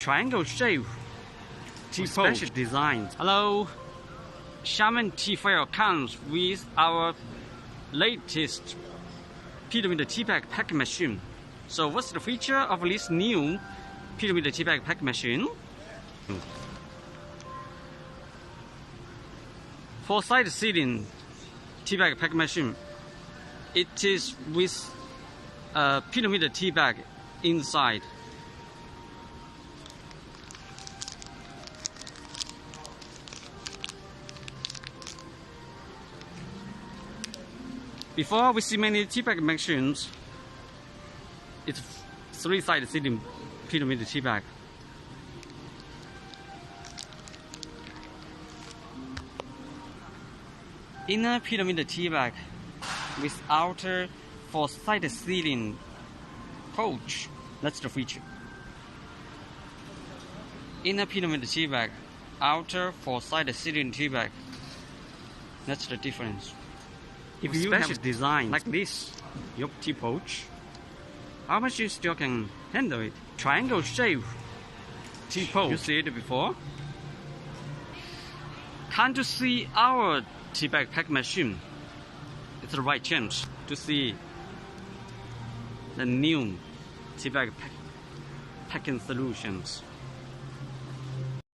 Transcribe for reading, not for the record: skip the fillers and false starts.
triangle shape tea special design. Hello, Xiamen tea file comes with our latest Premade teabag pack machine. So what's the feature of this new Premade teabag pack machine? Four-side sealing teabag pack machine. It is with a Premade teabag inside. Before, we see many teabag machines. It's three-side sealing Premade teabag. Inner Premade teabag with outer four-side sealing pouch. That's the feature. Inner Premade teabag, outer four-side sealing teabag. That's the difference. If you have design like this, your tea pouch, how much you still can handle it? Triangle shape tea pouch. You see it before? Can't you see our teabag pack machine? It's the right chance to see the new teabag packing solutions.